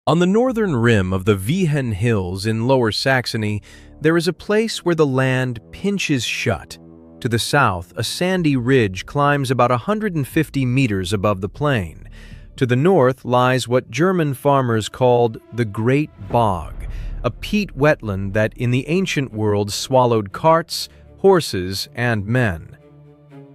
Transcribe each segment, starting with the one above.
On the northern rim of the Wiehen hills in Lower Saxony, there is a place where the land pinches shut. To the south, a sandy ridge climbs about 150 meters above the plain. To the north lies what German farmers called the Great Bog, a peat wetland that in the ancient world swallowed carts, horses, and men.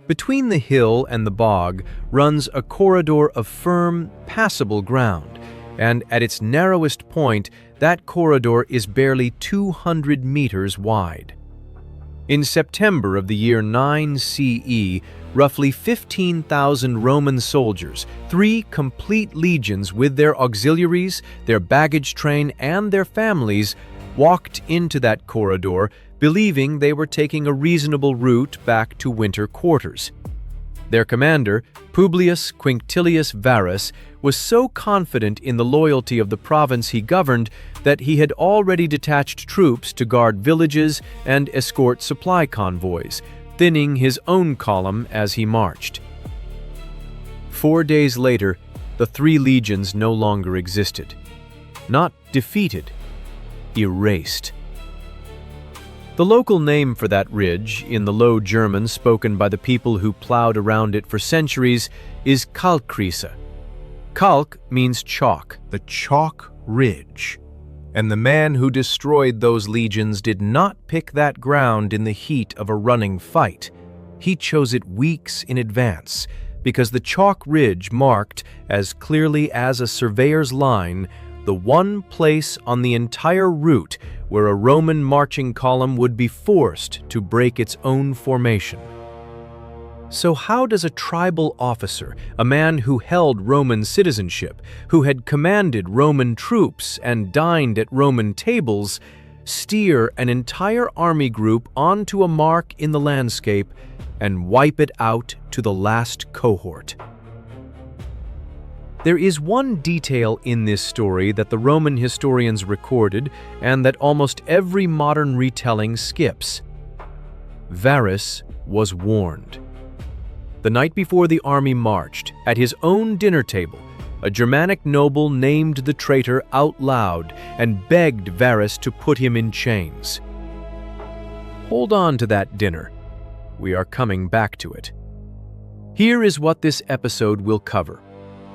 Between the hill and the bog runs a corridor of firm, passable ground, and at its narrowest point, that corridor is barely 200 meters wide. In September of the year 9 CE, roughly 15,000 Roman soldiers, 3 complete legions with their auxiliaries, their baggage train, and their families, walked into that corridor, believing they were taking a reasonable route back to winter quarters. Their commander, Publius Quinctilius Varus, was so confident in the loyalty of the province he governed that he had already detached troops to guard villages and escort supply convoys, thinning his own column as he marched. 4 days later, the 3 legions no longer existed. Not defeated, erased. The local name for that ridge, in the Low German spoken by the people who plowed around it for centuries, is Kalkriese. Kalk means chalk, the chalk ridge. And the man who destroyed those legions did not pick that ground in the heat of a running fight. He chose it weeks in advance, because the chalk ridge marked, as clearly as a surveyor's line, the one place on the entire route where a Roman marching column would be forced to break its own formation. So how does a tribal officer, a man who held Roman citizenship, who had commanded Roman troops and dined at Roman tables, steer an entire army group onto a mark in the landscape and wipe it out to the last cohort? There is one detail in this story that the Roman historians recorded and that almost every modern retelling skips. Varus was warned. The night before the army marched, at his own dinner table, a Germanic noble named the traitor out loud and begged Varus to put him in chains. Hold on to that dinner. We are coming back to it. Here is what this episode will cover.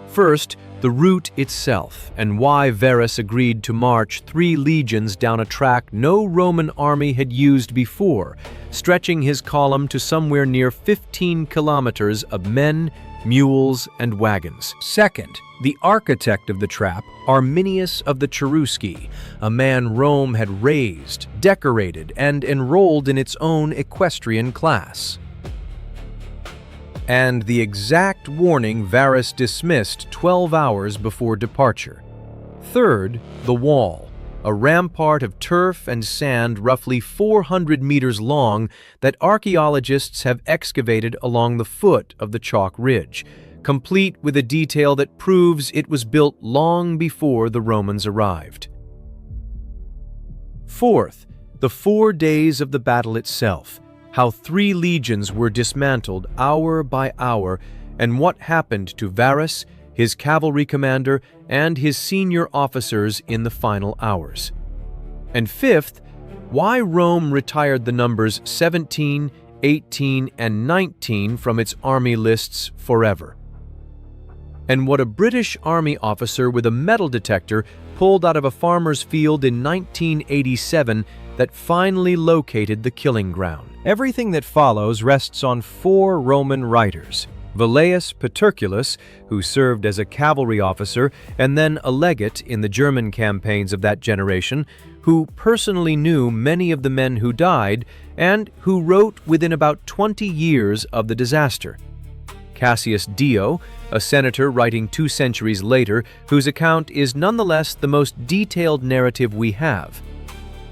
First, the route itself and why Varus agreed to march 3 legions down a track no Roman army had used before, stretching his column to somewhere near 15 kilometers of men, mules, and wagons. Second, the architect of the trap, Arminius of the Cherusci, a man Rome had raised, decorated, and enrolled in its own equestrian class. And the exact warning Varus dismissed 12 hours before departure. Third, the wall, a rampart of turf and sand roughly 400 meters long that archaeologists have excavated along the foot of the chalk ridge, complete with a detail that proves it was built long before the Romans arrived. Fourth, the 4 days of the battle itself, how 3 legions were dismantled hour by hour, and what happened to Varus, his cavalry commander, and his senior officers in the final hours. And fifth, why Rome retired the numbers 17, 18, and 19 from its army lists forever. And what a British army officer with a metal detector pulled out of a farmer's field in 1987 that finally located the killing ground. Everything that follows rests on 4 Roman writers: Velleius Paterculus, who served as a cavalry officer and then a legate in the German campaigns of that generation, who personally knew many of the men who died and who wrote within about 20 years of the disaster. Cassius Dio, a senator writing 2 centuries later, whose account is nonetheless the most detailed narrative we have.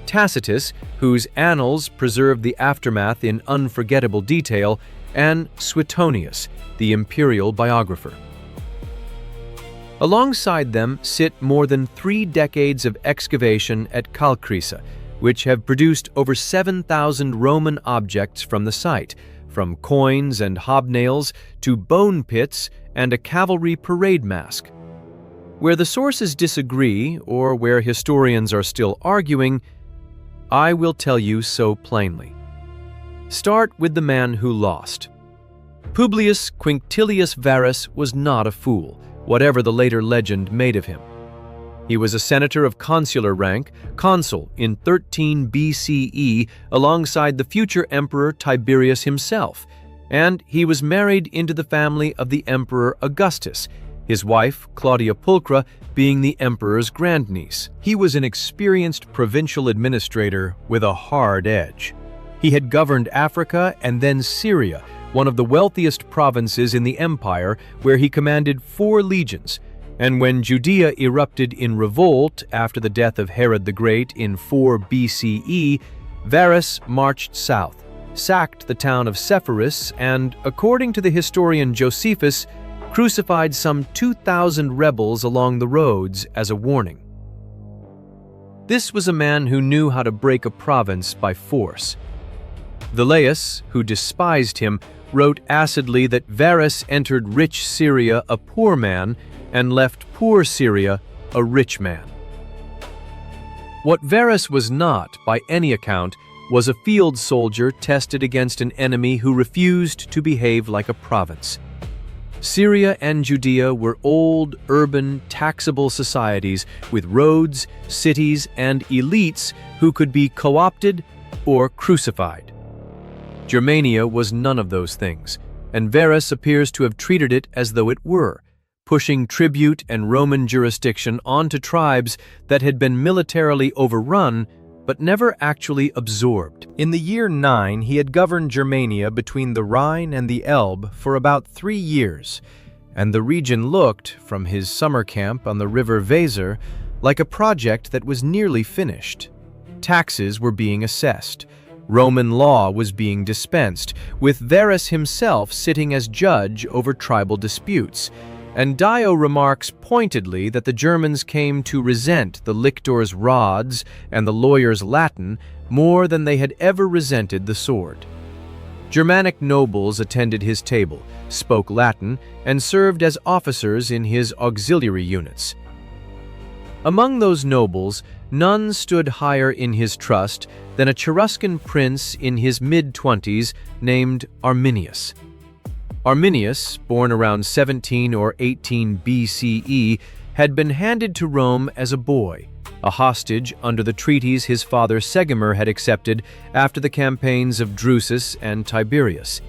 Tacitus, whose annals preserve the aftermath in unforgettable detail, and Suetonius, the imperial biographer. Alongside them sit more than 3 decades of excavation at Kalkriese, which have produced over 7,000 Roman objects from the site, from coins and hobnails to bone pits and a cavalry parade mask. Where the sources disagree, or where historians are still arguing, I will tell you so plainly. Start with the man who lost. Publius Quinctilius Varus was not a fool, whatever the later legend made of him. He was a senator of consular rank, consul in 13 BCE alongside the future emperor Tiberius himself, and he was married into the family of the Emperor Augustus, his wife, Claudia Pulchra, being the emperor's grandniece. He was an experienced provincial administrator with a hard edge. He had governed Africa and then Syria, one of the wealthiest provinces in the empire, where he commanded 4 legions. And when Judea erupted in revolt after the death of Herod the Great in 4 BCE, Varus marched south, sacked the town of Sepphoris, and, according to the historian Josephus, crucified some 2,000 rebels along the roads as a warning. This was a man who knew how to break a province by force. Velleius, who despised him, wrote acidly that Varus entered rich Syria a poor man and left poor Syria a rich man. What Varus was not, by any account, was a field soldier tested against an enemy who refused to behave like a province. Syria and Judea were old, urban, taxable societies with roads, cities, and elites who could be co-opted or crucified. Germania was none of those things, and Varus appears to have treated it as though it were, pushing tribute and Roman jurisdiction onto tribes that had been militarily overrun but never actually absorbed. In the year 9, he had governed Germania between the Rhine and the Elbe for about 3 years, and the region looked, from his summer camp on the river Weser, like a project that was nearly finished. Taxes were being assessed. Roman law was being dispensed, with Varus himself sitting as judge over tribal disputes. And Dio remarks pointedly that the Germans came to resent the lictor's rods and the lawyer's Latin more than they had ever resented the sword. Germanic nobles attended his table, spoke Latin, and served as officers in his auxiliary units. Among those nobles, none stood higher in his trust than a Cheruscan prince in his mid-20s named Arminius. Arminius, born around 17 or 18 BCE, had been handed to Rome as a boy, a hostage under the treaties his father Segimer had accepted after the campaigns of Drusus and Tiberius.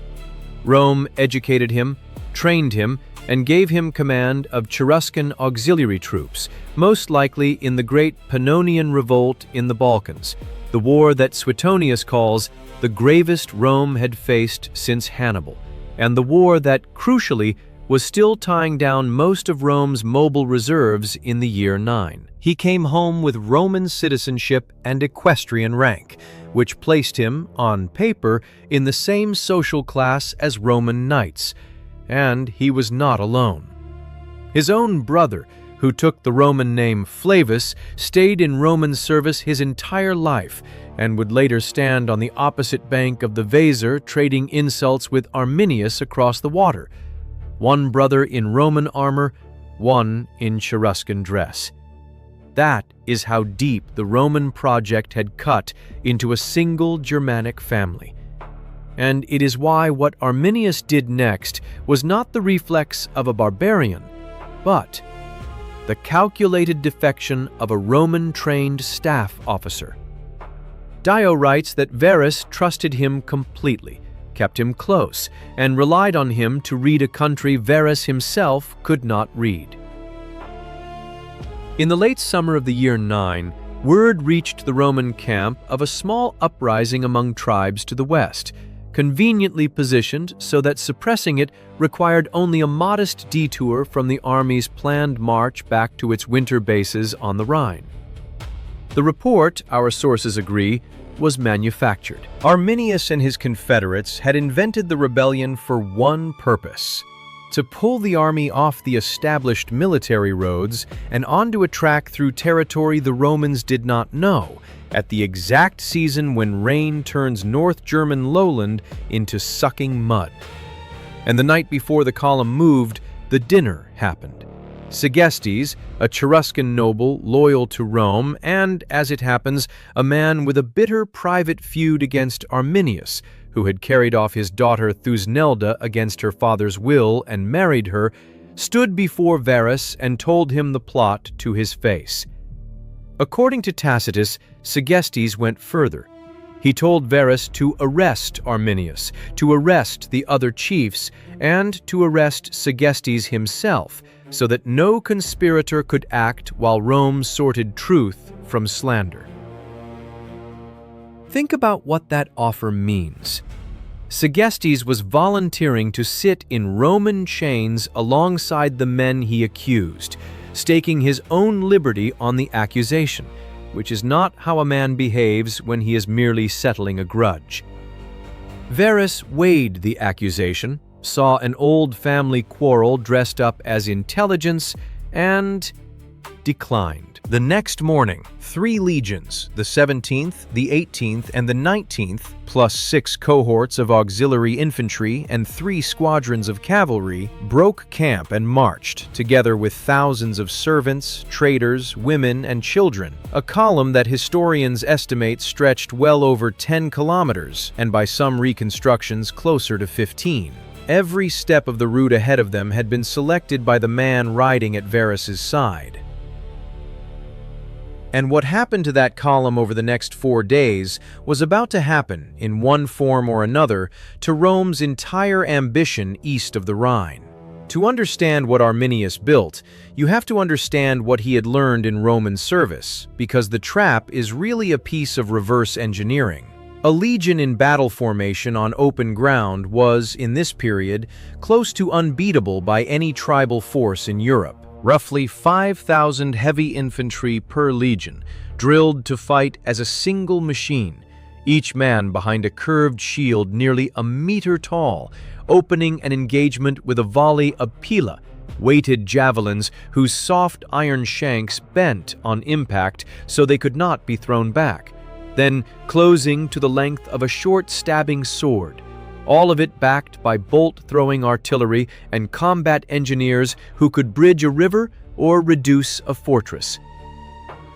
Rome educated him, trained him, and gave him command of Cheruscan auxiliary troops, most likely in the Great Pannonian Revolt in the Balkans, the war that Suetonius calls the gravest Rome had faced since Hannibal, and the war that, crucially, was still tying down most of Rome's mobile reserves in the year 9. He came home with Roman citizenship and equestrian rank, which placed him, on paper, in the same social class as Roman knights, and he was not alone. His own brother, who took the Roman name Flavus, stayed in Roman service his entire life and would later stand on the opposite bank of the Weser trading insults with Arminius across the water. One brother in Roman armor, one in Cheruscan dress. That is how deep the Roman project had cut into a single Germanic family. And it is why what Arminius did next was not the reflex of a barbarian, but the calculated defection of a Roman-trained staff officer. Dio writes that Varus trusted him completely, kept him close, and relied on him to read a country Varus himself could not read. In the late summer of the year 9, word reached the Roman camp of a small uprising among tribes to the west, conveniently positioned so that suppressing it required only a modest detour from the army's planned march back to its winter bases on the Rhine. The report, our sources agree, was manufactured. Arminius and his confederates had invented the rebellion for one purpose: to pull the army off the established military roads and onto a track through territory the Romans did not know, at the exact season when rain turns North German lowland into sucking mud. And the night before the column moved, the dinner happened. Segestes, a Cheruscan noble loyal to Rome and, as it happens, a man with a bitter private feud against Arminius, who had carried off his daughter Thusnelda against her father's will and married her, stood before Varus and told him the plot to his face. According to Tacitus, Segestes went further. He told Varus to arrest Arminius, to arrest the other chiefs, and to arrest Segestes himself, so that no conspirator could act while Rome sorted truth from slander. Think about what that offer means. Segestes was volunteering to sit in Roman chains alongside the men he accused, staking his own liberty on the accusation, which is not how a man behaves when he is merely settling a grudge. Varus weighed the accusation, saw an old family quarrel dressed up as intelligence, and declined. The next morning, 3 legions, the 17th, the 18th, and the 19th, plus 6 cohorts of auxiliary infantry and 3 squadrons of cavalry, broke camp and marched, together with thousands of servants, traders, women, and children, a column that historians estimate stretched well over 10 kilometers, and by some reconstructions closer to 15. Every step of the route ahead of them had been selected by the man riding at Varus's side. And what happened to that column over the next 4 days was about to happen, in one form or another, to Rome's entire ambition east of the Rhine. To understand what Arminius built, you have to understand what he had learned in Roman service, because the trap is really a piece of reverse engineering. A legion in battle formation on open ground was, in this period, close to unbeatable by any tribal force in Europe. Roughly 5,000 heavy infantry per legion, drilled to fight as a single machine, each man behind a curved shield nearly a meter tall, opening an engagement with a volley of pila, weighted javelins whose soft iron shanks bent on impact so they could not be thrown back, then closing to the length of a short stabbing sword, all of it backed by bolt-throwing artillery and combat engineers who could bridge a river or reduce a fortress.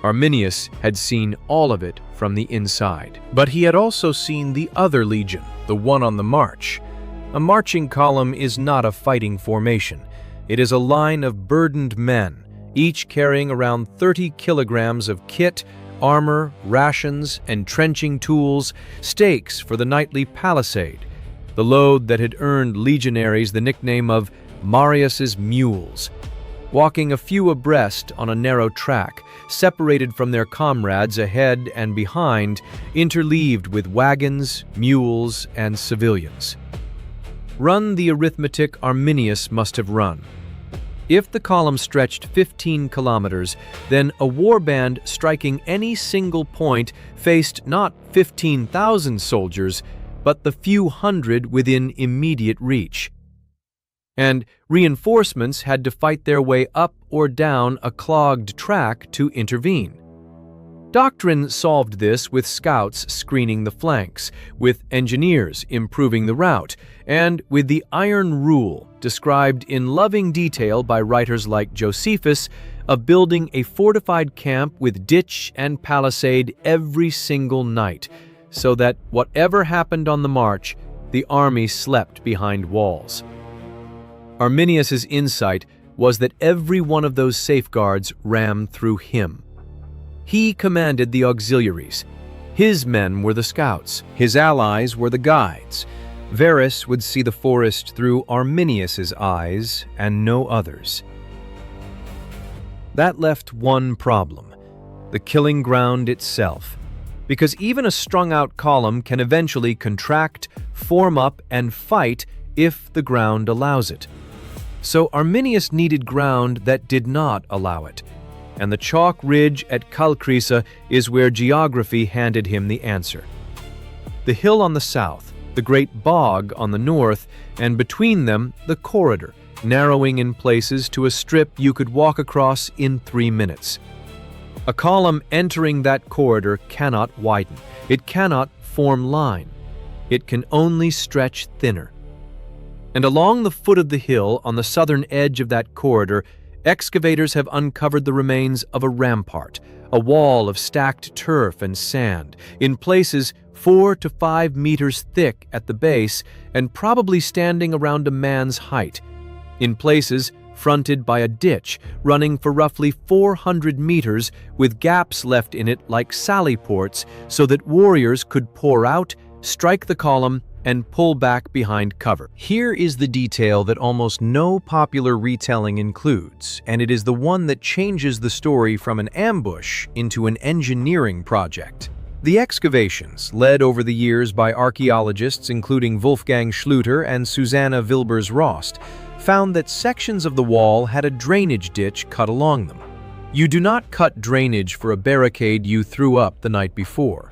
Arminius had seen all of it from the inside. But he had also seen the other legion, the one on the march. A marching column is not a fighting formation. It is a line of burdened men, each carrying around 30 kilograms of kit, armor, rations, and trenching tools, stakes for the nightly palisade, the load that had earned legionaries the nickname of Marius's mules, walking a few abreast on a narrow track, separated from their comrades ahead and behind, interleaved with wagons, mules, and civilians. Run the arithmetic Arminius must have run. If the column stretched 15 kilometers, then a warband striking any single point faced not 15,000 soldiers, but the few hundred within immediate reach. And reinforcements had to fight their way up or down a clogged track to intervene. Doctrine solved this with scouts screening the flanks, with engineers improving the route, and with the iron rule, described in loving detail by writers like Josephus, of building a fortified camp with ditch and palisade every single night, so that whatever happened on the march, the army slept behind walls. Arminius's insight was that every one of those safeguards ran through him. He commanded the auxiliaries. His men were the scouts. His allies were the guides. Varus would see the forest through Arminius's eyes and no others. That left one problem: the killing ground itself. Because even a strung-out column can eventually contract, form up, and fight if the ground allows it. So Arminius needed ground that did not allow it, and the chalk ridge at Kalkriese is where geography handed him the answer. The hill on the south, the Great Bog on the north, and between them the corridor, narrowing in places to a strip you could walk across in 3 minutes. A column entering that corridor cannot widen. It cannot form line. It can only stretch thinner. And along the foot of the hill on the southern edge of that corridor, Excavators have uncovered the remains of a rampart, a wall of stacked turf and sand, in places 4 to 5 meters thick at the base and probably standing around a man's height. In places, fronted by a ditch running for roughly 400 meters with gaps left in it like sally ports so that warriors could pour out, strike the column, and pull back behind cover. Here is the detail that almost no popular retelling includes, and it is the one that changes the story from an ambush into an engineering project. The excavations, led over the years by archaeologists including Wolfgang Schluter and Susanna Wilbers-Rost, found that sections of the wall had a drainage ditch cut along them. You do not cut drainage for a barricade you threw up the night before.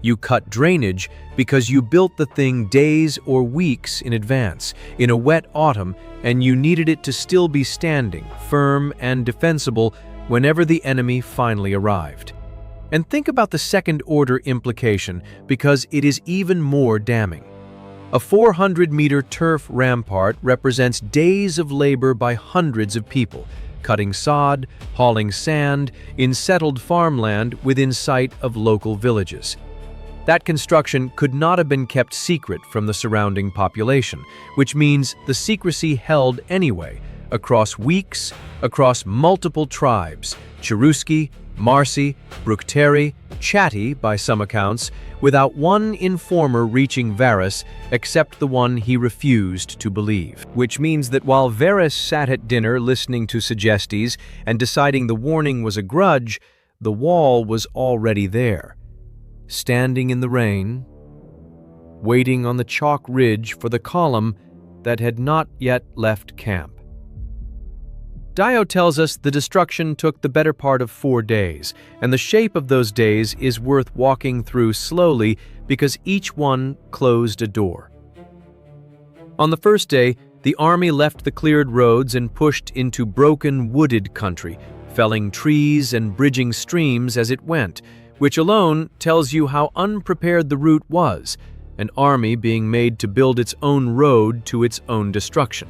You cut drainage because you built the thing days or weeks in advance, in a wet autumn, and you needed it to still be standing, firm and defensible whenever the enemy finally arrived. And think about the second-order implication, because it is even more damning. A 400-meter turf rampart represents days of labor by hundreds of people, cutting sod, hauling sand, in settled farmland within sight of local villages. That construction could not have been kept secret from the surrounding population, which means the secrecy held anyway, across weeks, across multiple tribes, Cherusci, Marsi, Bructeri, Chatti by some accounts, without one informer reaching Varus except the one he refused to believe. Which means that while Varus sat at dinner listening to suggesties and deciding the warning was a grudge, the wall was already there, standing in the rain, waiting on the chalk ridge for the column that had not yet left camp. Dio tells us the destruction took the better part of 4 days, and the shape of those days is worth walking through slowly because each one closed a door. On the first day, the army left the cleared roads and pushed into broken wooded country, felling trees and bridging streams as it went, which alone tells you how unprepared the route was, an army being made to build its own road to its own destruction.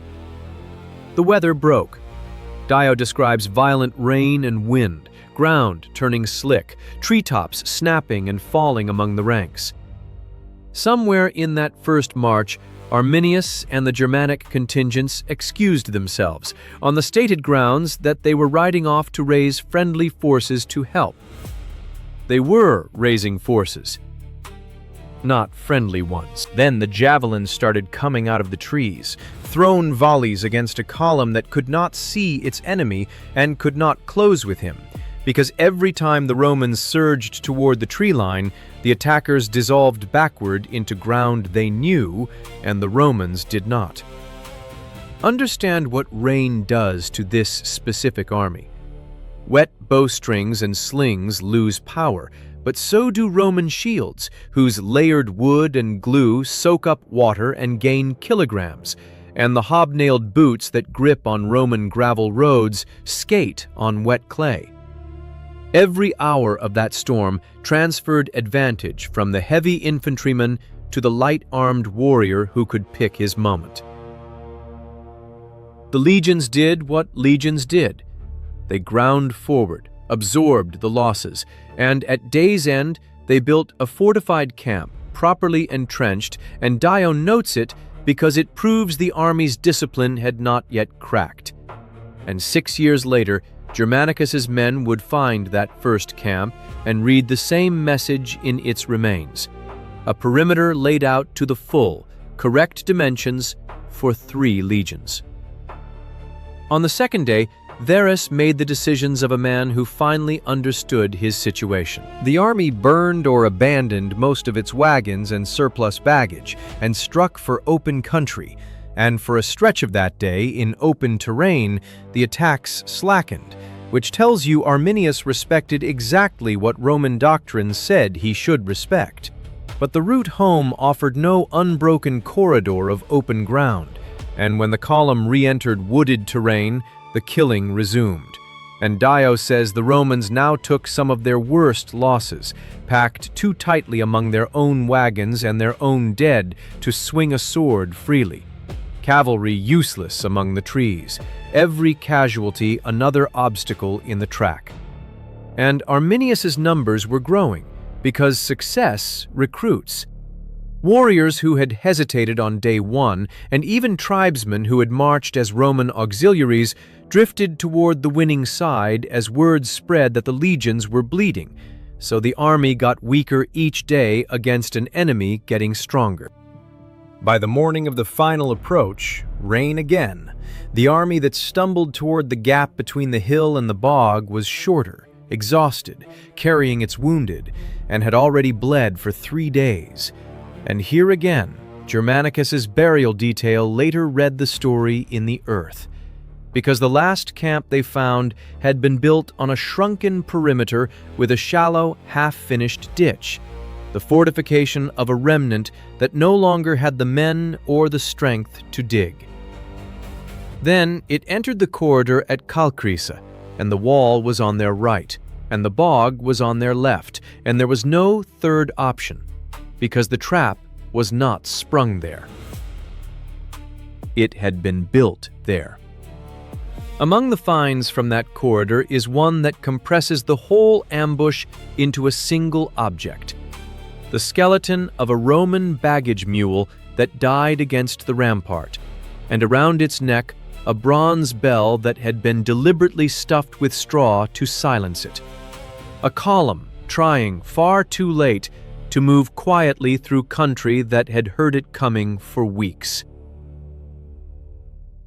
The weather broke. Dio describes violent rain and wind, ground turning slick, treetops snapping and falling among the ranks. Somewhere in that first march, Arminius and the Germanic contingents excused themselves on the stated grounds that they were riding off to raise friendly forces to help. They were raising forces, not friendly ones. Then the javelins started coming out of the trees, thrown volleys against a column that could not see its enemy and could not close with him, because every time the Romans surged toward the tree line, the attackers dissolved backward into ground they knew, and the Romans did not. Understand what rain does to this specific army. Wet bowstrings and slings lose power, but so do Roman shields, whose layered wood and glue soak up water and gain kilograms, and the hobnailed boots that grip on Roman gravel roads skate on wet clay. Every hour of that storm transferred advantage from the heavy infantryman to the light-armed warrior who could pick his moment. The legions did what legions did. They ground forward, absorbed the losses, and at day's end they built a fortified camp, properly entrenched, and Dio notes it because it proves the army's discipline had not yet cracked. And 6 years later, Germanicus's men would find that first camp and read the same message in its remains: a perimeter laid out to the full, correct dimensions for 3 legions. On the second day, Varus made the decisions of a man who finally understood his situation. The army burned or abandoned most of its wagons and surplus baggage and struck for open country, and for a stretch of that day in open terrain, the attacks slackened, which tells you Arminius respected exactly what Roman doctrine said he should respect. But the route home offered no unbroken corridor of open ground, and when the column re-entered wooded terrain, the killing resumed. And Dio says the Romans now took some of their worst losses, packed too tightly among their own wagons and their own dead to swing a sword freely. Cavalry useless among the trees, every casualty another obstacle in the track. And Arminius's numbers were growing, because success recruits. Warriors who had hesitated on day one, and even tribesmen who had marched as Roman auxiliaries, drifted toward the winning side as word spread that the legions were bleeding, so the army got weaker each day against an enemy getting stronger. By the morning of the final approach, rain again. The army that stumbled toward the gap between the hill and the bog was shorter, exhausted, carrying its wounded, and had already bled for 3 days. And here again, Germanicus's burial detail later read the story in the earth, because the last camp they found had been built on a shrunken perimeter with a shallow, half-finished ditch, the fortification of a remnant that no longer had the men or the strength to dig. Then it entered the corridor at Kalkriese, and the wall was on their right, and the bog was on their left, and there was no third option, because the trap was not sprung there. It had been built there. Among the finds from that corridor is one that compresses the whole ambush into a single object: the skeleton of a Roman baggage mule that died against the rampart, and around its neck a bronze bell that had been deliberately stuffed with straw to silence it. A column trying, far too late, to move quietly through country that had heard it coming for weeks.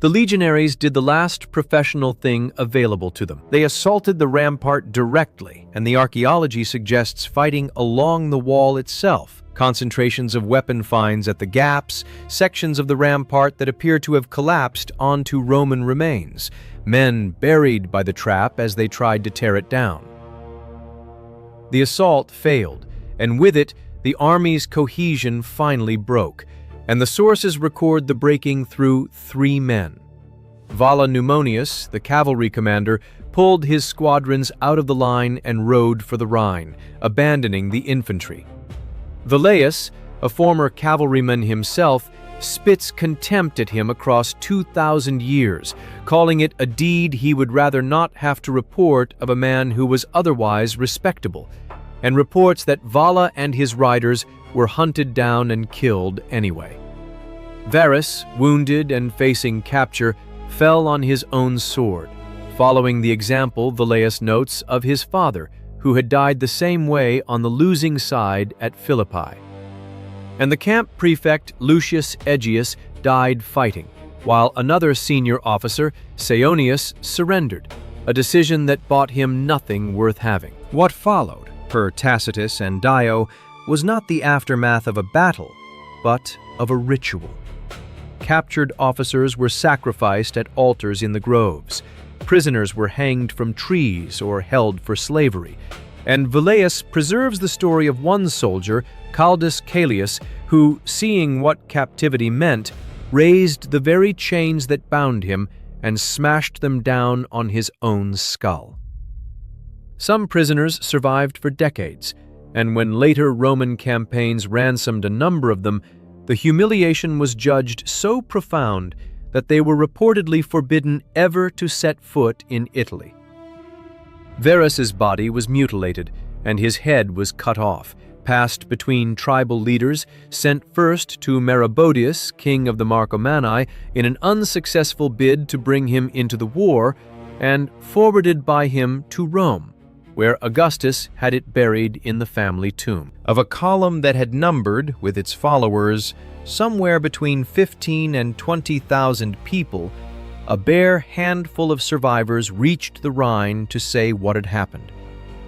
The legionaries did the last professional thing available to them. They assaulted the rampart directly, and the archaeology suggests fighting along the wall itself. Concentrations of weapon finds at the gaps, sections of the rampart that appear to have collapsed onto Roman remains, men buried by the trap as they tried to tear it down. The assault failed, and with it, the army's cohesion finally broke, and the sources record the breaking through 3 men. Valla Numonius, the cavalry commander, pulled his squadrons out of the line and rode for the Rhine, abandoning the infantry. Velleius, a former cavalryman himself, spits contempt at him across 2,000 years, calling it a deed he would rather not have to report of a man who was otherwise respectable, and reports that Valla and his riders were hunted down and killed anyway. Varus, wounded and facing capture, fell on his own sword, following the example, Velleius notes, of his father, who had died the same way on the losing side at Philippi. And the camp prefect, Lucius Aegius, died fighting, while another senior officer, Saonius, surrendered, a decision that bought him nothing worth having. What followed, per Tacitus and Dio, was not the aftermath of a battle, but of a ritual. Captured officers were sacrificed at altars in the groves. Prisoners were hanged from trees or held for slavery. And Velleius preserves the story of one soldier, Caldus Caelius, who, seeing what captivity meant, raised the very chains that bound him and smashed them down on his own skull. Some prisoners survived for decades, and when later Roman campaigns ransomed a number of them, the humiliation was judged so profound that they were reportedly forbidden ever to set foot in Italy. Varus's body was mutilated, and his head was cut off, passed between tribal leaders, sent first to Merobodius, king of the Marcomanni, in an unsuccessful bid to bring him into the war, and forwarded by him to Rome, where Augustus had it buried in the family tomb. Of a column that had numbered, with its followers, somewhere between 15,000 and 20,000 people, a bare handful of survivors reached the Rhine to say what had happened.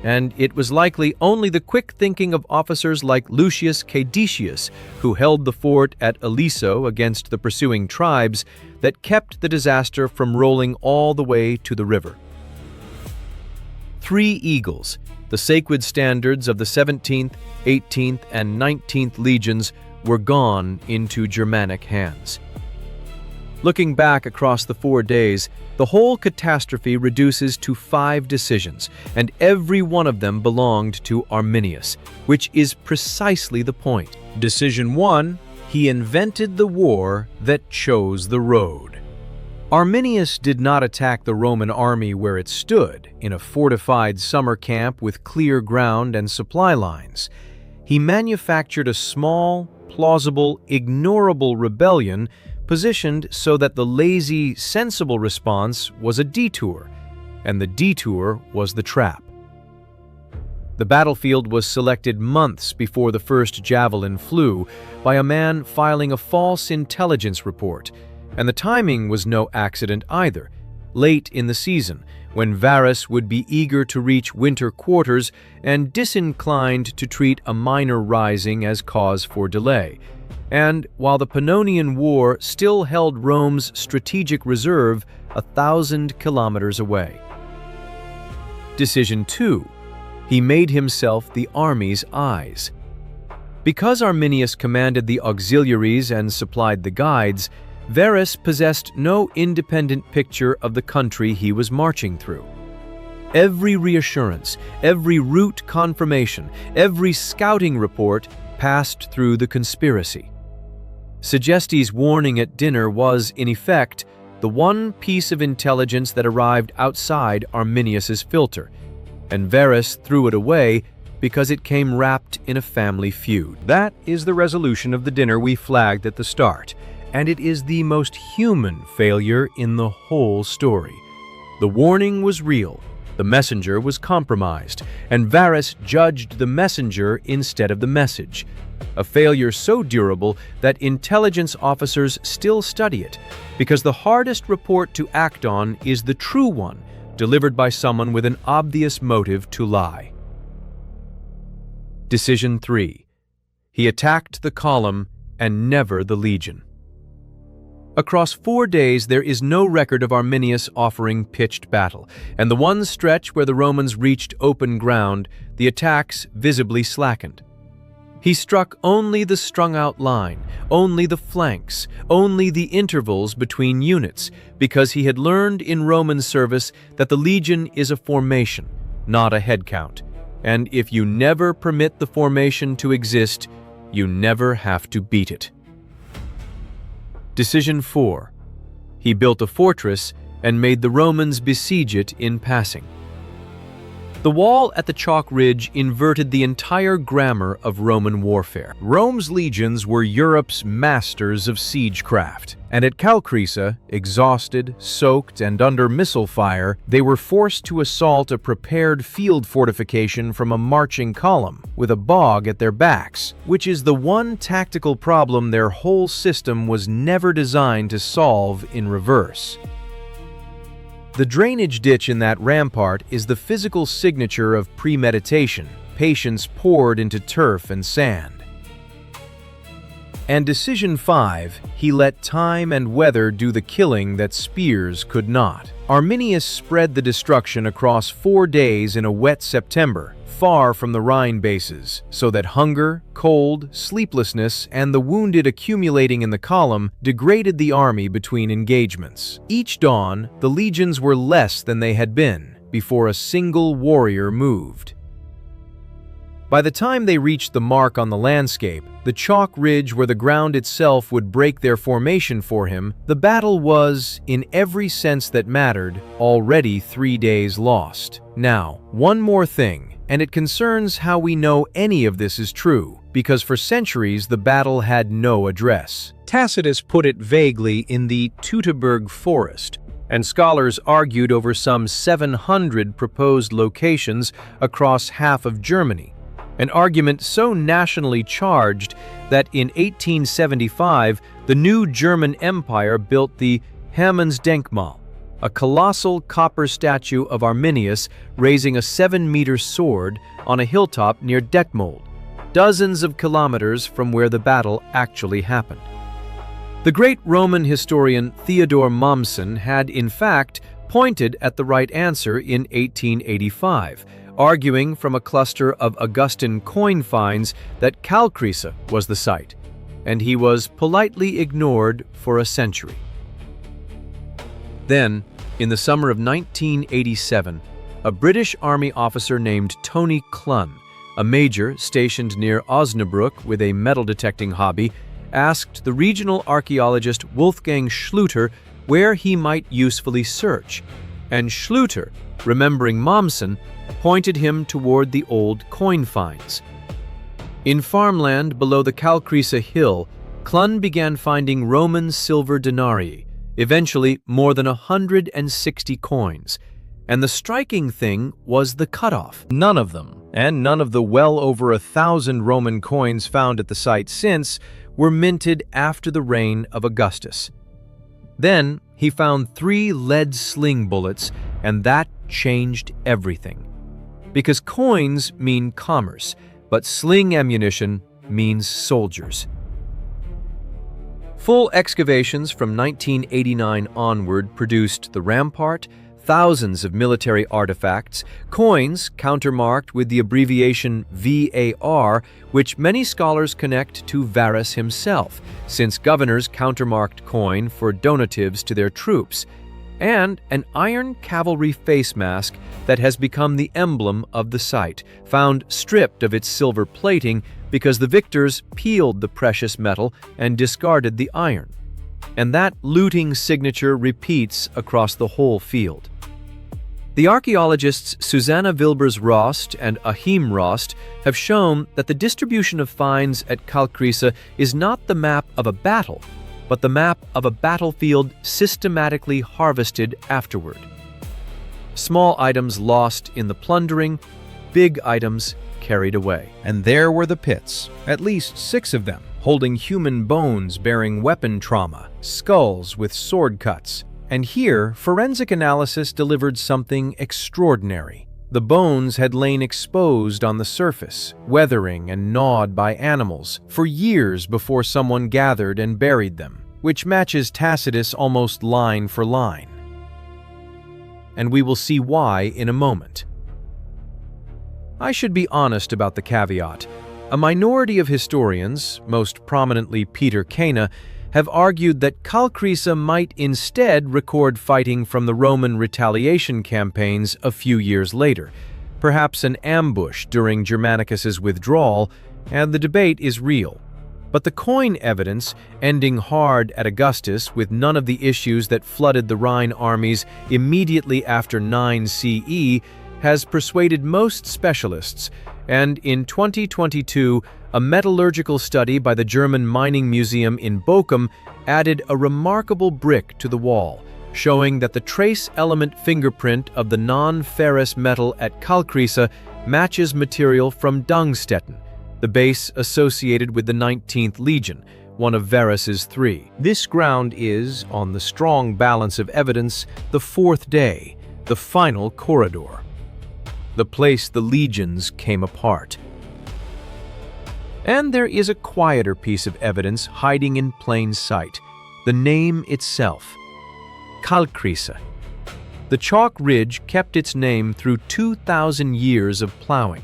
And it was likely only the quick thinking of officers like Lucius Caedicius, who held the fort at Aliso against the pursuing tribes, that kept the disaster from rolling all the way to the river. 3 eagles, the sacred standards of the 17th, 18th, and 19th legions, were gone into Germanic hands. Looking back across the 4 days, the whole catastrophe reduces to 5 decisions, and every one of them belonged to Arminius, which is precisely the point. Decision 1, he invented the war that chose the road. Arminius did not attack the Roman army where it stood, in a fortified summer camp with clear ground and supply lines. He manufactured a small, plausible, ignorable rebellion positioned so that the lazy, sensible response was a detour, and the detour was the trap. The battlefield was selected months before the first javelin flew by a man filing a false intelligence report, and the timing was no accident either. Late in the season, when Varus would be eager to reach winter quarters and disinclined to treat a minor rising as cause for delay, and while the Pannonian War still held Rome's strategic reserve 1,000 kilometers away. Decision 2. He made himself the army's eyes. Because Arminius commanded the auxiliaries and supplied the guides, Varus possessed no independent picture of the country he was marching through. Every reassurance, every route confirmation, every scouting report passed through the conspiracy. Segesti's warning at dinner was, in effect, the one piece of intelligence that arrived outside Arminius's filter, and Varus threw it away because it came wrapped in a family feud. That is the resolution of the dinner we flagged at the start, and it is the most human failure in the whole story. The warning was real, the messenger was compromised, and Varus judged the messenger instead of the message. A failure so durable that intelligence officers still study it, because the hardest report to act on is the true one, delivered by someone with an obvious motive to lie. Decision 3. He attacked the column and never the legion. Across 4 days there is no record of Arminius offering pitched battle, and the one stretch where the Romans reached open ground, the attacks visibly slackened. He struck only the strung-out line, only the flanks, only the intervals between units, because he had learned in Roman service that the legion is a formation, not a head count, and if you never permit the formation to exist, you never have to beat it. Decision 4. He built a fortress and made the Romans besiege it in passing. The wall at the chalk ridge inverted the entire grammar of Roman warfare. Rome's legions were Europe's masters of siegecraft, and at Kalkriese, exhausted, soaked, and under missile fire, they were forced to assault a prepared field fortification from a marching column, with a bog at their backs, which is the one tactical problem their whole system was never designed to solve in reverse. The drainage ditch in that rampart is the physical signature of premeditation, patience poured into turf and sand. And Decision 5, he let time and weather do the killing that spears could not. Arminius spread the destruction across 4 days in a wet September, far from the Rhine bases, so that hunger, cold, sleeplessness, and the wounded accumulating in the column degraded the army between engagements. Each dawn, the legions were less than they had been before a single warrior moved. By the time they reached the mark on the landscape, the chalk ridge where the ground itself would break their formation for him, the battle was, in every sense that mattered, already 3 days lost. Now, one more thing, and it concerns how we know any of this is true, because for centuries the battle had no address. Tacitus put it vaguely in the Teutoburg Forest, and scholars argued over some 700 proposed locations across half of Germany, an argument so nationally charged that in 1875 the new German Empire built the Hermannsdenkmal, a colossal copper statue of Arminius raising a 7-meter sword on a hilltop near Detmold, dozens of kilometers from where the battle actually happened. The great Roman historian Theodor Mommsen had, in fact, pointed at the right answer in 1885, arguing from a cluster of Augustan coin finds that Kalkriese was the site, and he was politely ignored for a century. Then, in the summer of 1987, a British Army officer named Tony Clun, a major stationed near Osnabrück with a metal detecting hobby, asked the regional archaeologist Wolfgang Schluter where he might usefully search, and Schluter, remembering Mommsen, pointed him toward the old coin finds. In farmland below the Kalkriese hill, Clun began finding Roman silver denarii, eventually more than 160 coins. And the striking thing was the cutoff. None of them, and none of the well over 1,000 Roman coins found at the site since, were minted after the reign of Augustus. Then he found 3 lead sling bullets, and that changed everything. Because coins mean commerce, but sling ammunition means soldiers. Full excavations from 1989 onward produced the rampart, thousands of military artifacts, coins countermarked with the abbreviation VAR, which many scholars connect to Varus himself, since governors countermarked coin for donatives to their troops, and an iron cavalry face mask that has become the emblem of the site, found stripped of its silver plating because the victors peeled the precious metal and discarded the iron. And that looting signature repeats across the whole field. The archaeologists Susanna Wilbers-Rost and Achim Rost have shown that the distribution of finds at Kalkriese is not the map of a battle, but the map of a battlefield systematically harvested afterward. Small items lost in the plundering, big items carried away. And there were the pits, at least 6 of them, holding human bones bearing weapon trauma, skulls with sword cuts. And here, forensic analysis delivered something extraordinary. The bones had lain exposed on the surface, weathering and gnawed by animals, for years before someone gathered and buried them, which matches Tacitus almost line for line. And we will see why in a moment. I should be honest about the caveat. A minority of historians, most prominently Peter Kena, have argued that Kalkriese might instead record fighting from the Roman retaliation campaigns a few years later, perhaps an ambush during Germanicus's withdrawal, and the debate is real. But the coin evidence, ending hard at Augustus with none of the issues that flooded the Rhine armies immediately after 9 CE, has persuaded most specialists, and in 2022, a metallurgical study by the German Mining Museum in Bochum added a remarkable brick to the wall, showing that the trace element fingerprint of the non-ferrous metal at Kalkriese matches material from Dungstetten, the base associated with the 19th Legion, one of Varus's 3. This ground is, on the strong balance of evidence, the 4th day, the final corridor, the place the legions came apart. And there is a quieter piece of evidence hiding in plain sight, the name itself, Kalkriese. The chalk ridge kept its name through 2,000 years of plowing,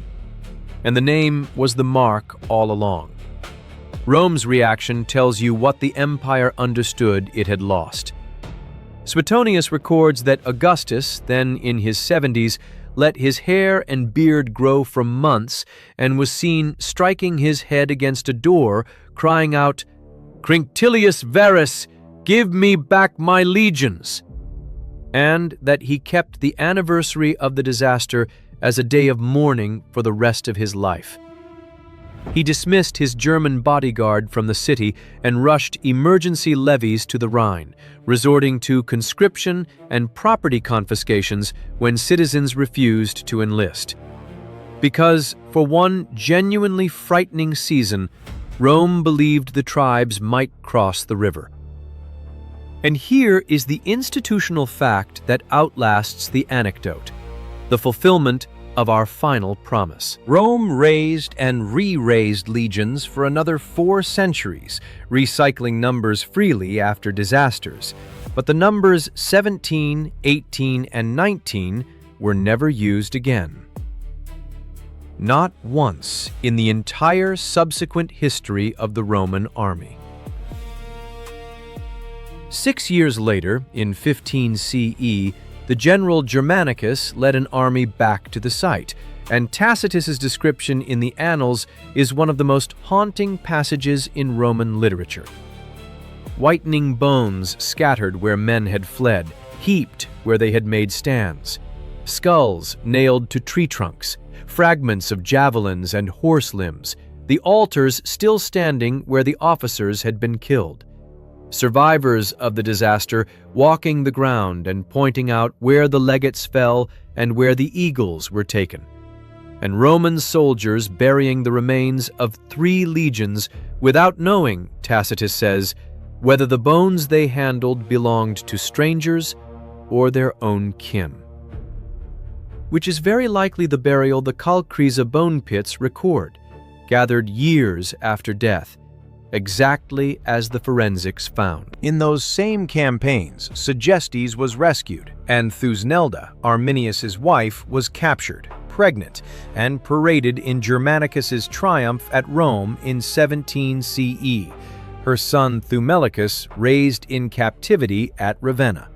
and the name was the mark all along. Rome's reaction tells you what the empire understood it had lost. Suetonius records that Augustus, then in his 70s, let his hair and beard grow for months and was seen striking his head against a door, crying out, "Quinctilius Varus, give me back my legions!" and that he kept the anniversary of the disaster as a day of mourning for the rest of his life. He dismissed his German bodyguard from the city and rushed emergency levies to the Rhine, resorting to conscription and property confiscations when citizens refused to enlist. Because, for one genuinely frightening season, Rome believed the tribes might cross the river. And here is the institutional fact that outlasts the anecdote, the fulfillment of our final promise. Rome raised and re-raised legions for another 4 centuries, recycling numbers freely after disasters. But the numbers 17, 18, and 19 were never used again. Not once in the entire subsequent history of the Roman army. 6 years later, in 15 CE, the general Germanicus led an army back to the site, and Tacitus's description in the Annals is one of the most haunting passages in Roman literature. whitening bones scattered where men had fled, heaped where they had made stands, skulls nailed to tree trunks, fragments of javelins and horse limbs, the altars still standing where the officers had been killed. Survivors of the disaster walking the ground and pointing out where the legates fell and where the eagles were taken. And Roman soldiers burying the remains of 3 legions without knowing, Tacitus says, whether the bones they handled belonged to strangers or their own kin. Which is very likely the burial the Kalkriese bone pits record, gathered years after death, exactly as the forensics found. In those same campaigns, Segestes was rescued, and Thusnelda, Arminius's wife, was captured, pregnant, and paraded in Germanicus's triumph at Rome in 17 CE, her son Thumelicus raised in captivity at Ravenna.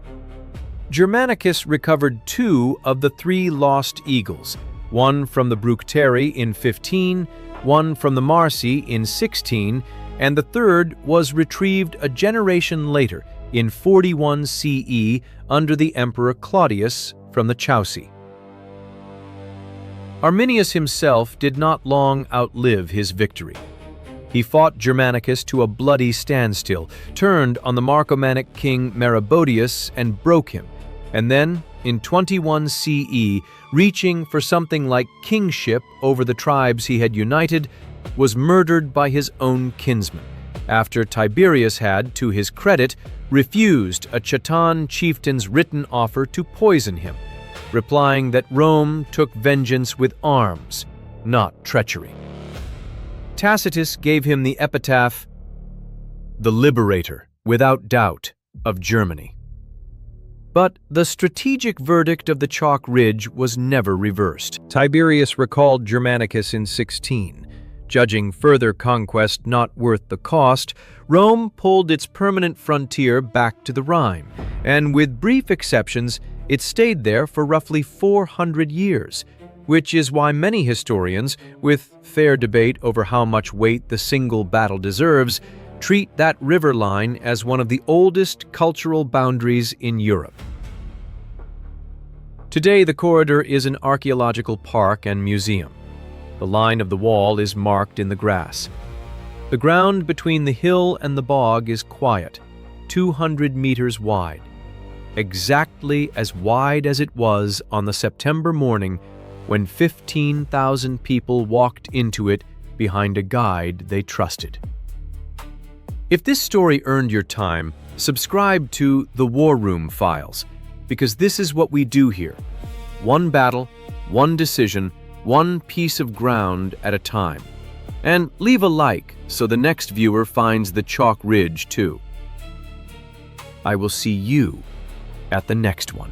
Germanicus recovered 2 of the 3 lost eagles, one from the Bructeri in 15, one from the Marsi in 16, and the third was retrieved a generation later in 41 CE under the Emperor Claudius from the Cherusci. Arminius himself did not long outlive his victory. He fought Germanicus to a bloody standstill, turned on the Marcomannic king Merobodius and broke him, and then, in 21 CE, reaching for something like kingship over the tribes he had united, was murdered by his own kinsmen, after Tiberius had, to his credit, refused a Chatan chieftain's written offer to poison him, replying that Rome took vengeance with arms, not treachery. Tacitus gave him the epitaph, "The Liberator, without doubt, of Germany." But the strategic verdict of the Chalk Ridge was never reversed. Tiberius recalled Germanicus in 16. Judging further conquest not worth the cost, Rome pulled its permanent frontier back to the Rhine, and with brief exceptions, it stayed there for roughly 400 years, which is why many historians, with fair debate over how much weight the single battle deserves, treat that river line as one of the oldest cultural boundaries in Europe. Today, the corridor is an archaeological park and museum. The line of the wall is marked in the grass. The ground between the hill and the bog is quiet, 200 meters wide, exactly as wide as it was on the September morning when 15,000 people walked into it behind a guide they trusted. If this story earned your time, subscribe to the War Room Files, because this is what we do here. One battle, one decision, one piece of ground at a time. And leave a like so the next viewer finds the Chalk Ridge too. I will see you at the next one.